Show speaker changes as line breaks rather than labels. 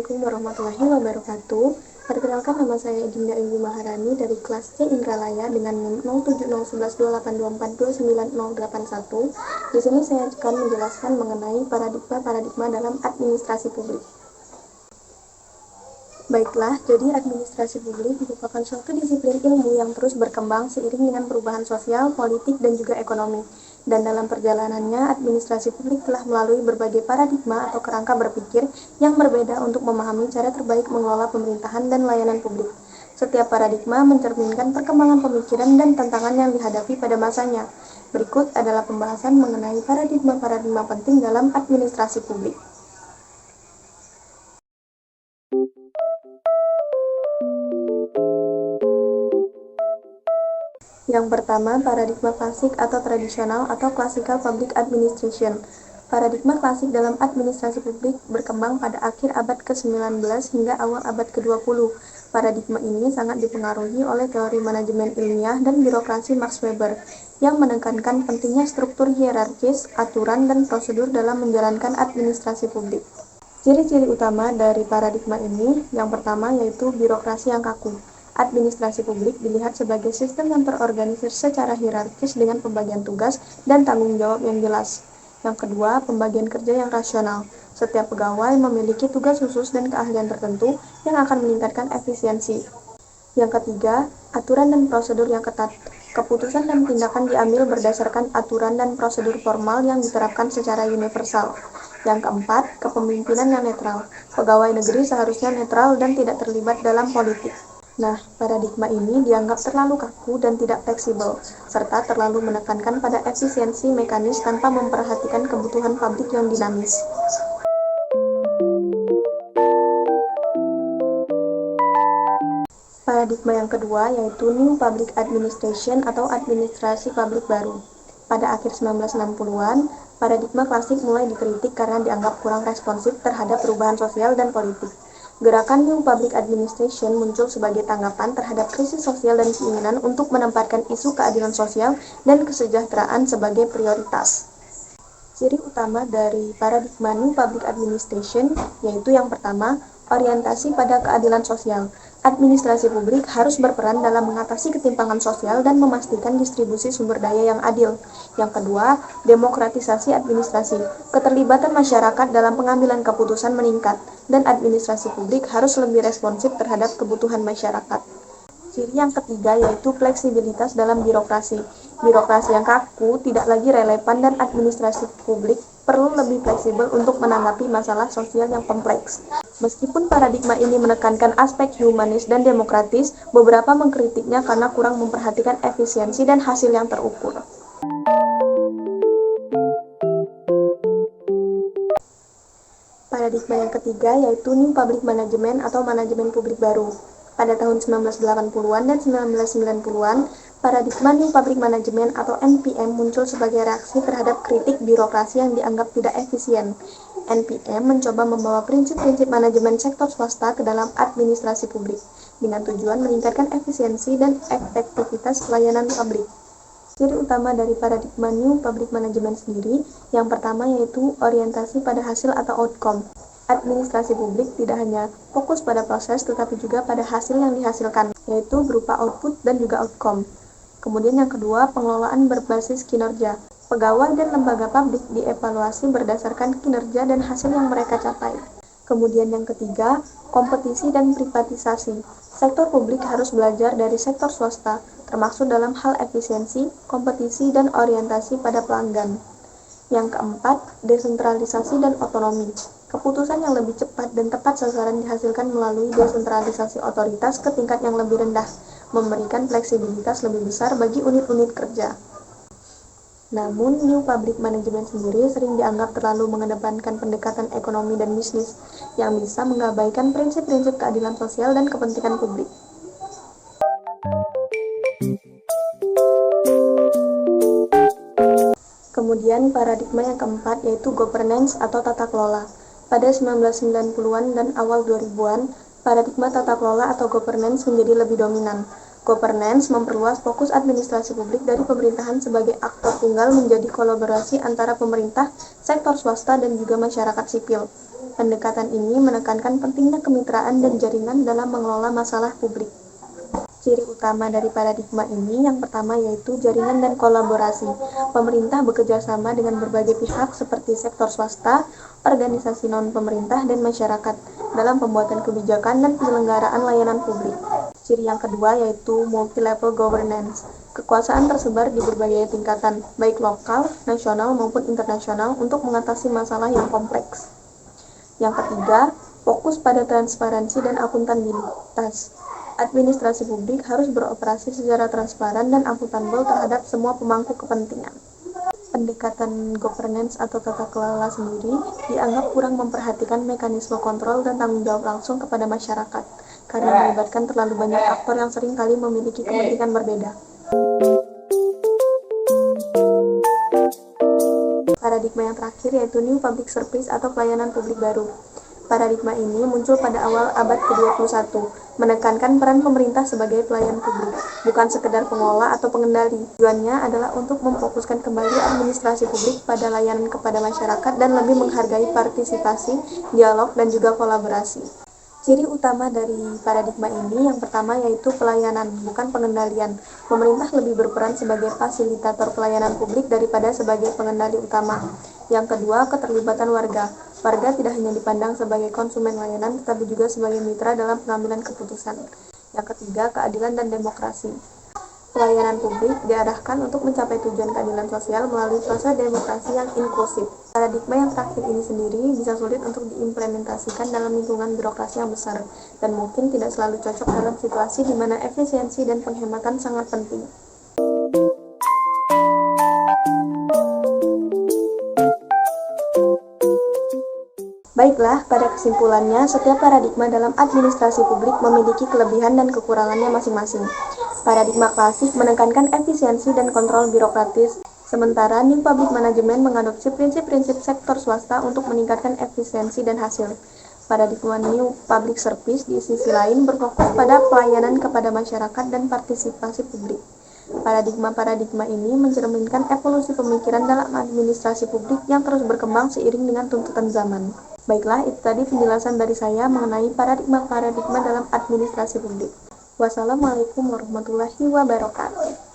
Assalamualaikum warahmatullahi wabarakatuh. Perkenalkan, nama saya Dinda Ayu Maharani dari kelas C Indralaya dengan NIM 070128229081. Di sini saya akan menjelaskan mengenai paradigma dalam administrasi publik. Baiklah, jadi administrasi publik merupakan suatu disiplin ilmu yang terus berkembang seiring dengan perubahan sosial, politik, dan juga ekonomi. Dan dalam perjalanannya, administrasi publik telah melalui berbagai paradigma atau kerangka berpikir yang berbeda untuk memahami cara terbaik mengelola pemerintahan dan layanan publik. Setiap paradigma mencerminkan perkembangan pemikiran dan tantangan yang dihadapi pada masanya. Berikut adalah pembahasan mengenai paradigma-paradigma penting dalam administrasi publik. Yang pertama, paradigma klasik atau tradisional atau classical public administration. Paradigma klasik dalam administrasi publik berkembang pada akhir abad ke-19 hingga awal abad ke-20. Paradigma ini sangat dipengaruhi oleh teori manajemen ilmiah dan birokrasi Max Weber yang menekankan pentingnya struktur hierarkis, aturan, dan prosedur dalam menjalankan administrasi publik. Ciri-ciri utama dari paradigma ini, yang pertama yaitu birokrasi yang kaku. Administrasi publik dilihat sebagai sistem yang terorganisir secara hierarkis dengan pembagian tugas dan tanggung jawab yang jelas. Yang kedua, pembagian kerja yang rasional. Setiap pegawai memiliki tugas khusus dan keahlian tertentu yang akan meningkatkan efisiensi. Yang ketiga, aturan dan prosedur yang ketat. Keputusan dan tindakan diambil berdasarkan aturan dan prosedur formal yang diterapkan secara universal. Yang keempat, kepemimpinan yang netral. Pegawai negeri seharusnya netral dan tidak terlibat dalam politik. Nah, paradigma ini dianggap terlalu kaku dan tidak fleksibel, serta terlalu menekankan pada efisiensi mekanis tanpa memperhatikan kebutuhan publik yang dinamis. Paradigma yang kedua yaitu New Public Administration atau administrasi publik baru. Pada akhir 1960-an, paradigma klasik mulai dikritik karena dianggap kurang responsif terhadap perubahan sosial dan politik. Gerakan New Public Administration muncul sebagai tanggapan terhadap krisis sosial dan keinginan untuk menempatkan isu keadilan sosial dan kesejahteraan sebagai prioritas. Ciri utama dari paradigma New Public Administration yaitu yang pertama, orientasi pada keadilan sosial. Administrasi publik harus berperan dalam mengatasi ketimpangan sosial dan memastikan distribusi sumber daya yang adil. Yang kedua, demokratisasi administrasi. Keterlibatan masyarakat dalam pengambilan keputusan meningkat, dan administrasi publik harus lebih responsif terhadap kebutuhan masyarakat. Ciri yang ketiga yaitu fleksibilitas dalam birokrasi. Birokrasi yang kaku tidak lagi relevan dan administrasi publik perlu lebih fleksibel untuk menanggapi masalah sosial yang kompleks. Meskipun paradigma ini menekankan aspek humanis dan demokratis, beberapa mengkritiknya karena kurang memperhatikan efisiensi dan hasil yang terukur. Paradigma yang ketiga yaitu New Public Management atau manajemen publik baru. Pada tahun 1980-an dan 1990-an, paradigma New Public Management atau NPM muncul sebagai reaksi terhadap kritik birokrasi yang dianggap tidak efisien. NPM mencoba membawa prinsip-prinsip manajemen sektor swasta ke dalam administrasi publik, dengan tujuan meningkatkan efisiensi dan efektivitas pelayanan publik. Ciri utama dari paradigma New Public Management sendiri, yang pertama yaitu orientasi pada hasil atau outcome. Administrasi publik tidak hanya fokus pada proses tetapi juga pada hasil yang dihasilkan, yaitu berupa output dan juga outcome. Kemudian yang kedua, pengelolaan berbasis kinerja. Pegawai dan lembaga publik dievaluasi berdasarkan kinerja dan hasil yang mereka capai. Kemudian yang ketiga, kompetisi dan privatisasi. Sektor publik harus belajar dari sektor swasta, termasuk dalam hal efisiensi, kompetisi, dan orientasi pada pelanggan. Yang keempat, desentralisasi dan otonomi. Keputusan yang lebih cepat dan tepat sasaran dihasilkan melalui desentralisasi otoritas ke tingkat yang lebih rendah, memberikan fleksibilitas lebih besar bagi unit-unit kerja. Namun, New Public Management sendiri sering dianggap terlalu mengedepankan pendekatan ekonomi dan bisnis, yang bisa mengabaikan prinsip-prinsip keadilan sosial dan kepentingan publik. Kemudian paradigma yang keempat yaitu governance atau tata kelola. Pada 1990-an dan awal 2000-an, paradigma tata kelola atau governance menjadi lebih dominan. Governance memperluas fokus administrasi publik dari pemerintahan sebagai aktor tunggal menjadi kolaborasi antara pemerintah, sektor swasta, dan juga masyarakat sipil. Pendekatan ini menekankan pentingnya kemitraan dan jaringan dalam mengelola masalah publik. Ciri utama dari paradigma ini yang pertama yaitu jaringan dan kolaborasi. Pemerintah bekerja sama dengan berbagai pihak seperti sektor swasta, organisasi non-pemerintah, dan masyarakat dalam pembuatan kebijakan dan penyelenggaraan layanan publik. Ciri yang kedua yaitu multi-level governance. Kekuasaan tersebar di berbagai tingkatan, baik lokal, nasional, maupun internasional untuk mengatasi masalah yang kompleks. Yang ketiga, fokus pada transparansi dan akuntabilitas. Administrasi publik harus beroperasi secara transparan dan akuntabel terhadap semua pemangku kepentingan. Pendekatan governance atau tata kelola sendiri dianggap kurang memperhatikan mekanisme kontrol dan tanggung jawab langsung kepada masyarakat, karena melibatkan terlalu banyak aktor yang seringkali memiliki kepentingan berbeda. Paradigma yang terakhir yaitu New Public Service atau pelayanan publik baru. Paradigma ini muncul pada awal abad ke-21, menekankan peran pemerintah sebagai pelayan publik, bukan sekedar pengelola atau pengendali. Tujuannya adalah untuk memfokuskan kembali administrasi publik pada layanan kepada masyarakat dan lebih menghargai partisipasi, dialog, dan juga kolaborasi. Ciri utama dari paradigma ini yang pertama yaitu pelayanan, bukan pengendalian. Pemerintah lebih berperan sebagai fasilitator pelayanan publik daripada sebagai pengendali utama. Yang kedua, keterlibatan warga. Warga tidak hanya dipandang sebagai konsumen layanan, tetapi juga sebagai mitra dalam pengambilan keputusan. Yang ketiga, keadilan dan demokrasi. Pelayanan publik diarahkan untuk mencapai tujuan keadilan sosial melalui proses demokrasi yang inklusif. Paradigma yang terakhir ini sendiri bisa sulit untuk diimplementasikan dalam lingkungan birokrasi yang besar, dan mungkin tidak selalu cocok dalam situasi di mana efisiensi dan penghematan sangat penting. Baiklah, pada kesimpulannya, setiap paradigma dalam administrasi publik memiliki kelebihan dan kekurangannya masing-masing. Paradigma klasik menekankan efisiensi dan kontrol birokratis, sementara New Public Management mengadopsi prinsip-prinsip sektor swasta untuk meningkatkan efisiensi dan hasil. Paradigma New Public Service di sisi lain berfokus pada pelayanan kepada masyarakat dan partisipasi publik. Paradigma-paradigma ini mencerminkan evolusi pemikiran dalam administrasi publik yang terus berkembang seiring dengan tuntutan zaman. Baiklah, itu tadi penjelasan dari saya mengenai paradigma-paradigma dalam administrasi publik. Wassalamualaikum warahmatullahi wabarakatuh.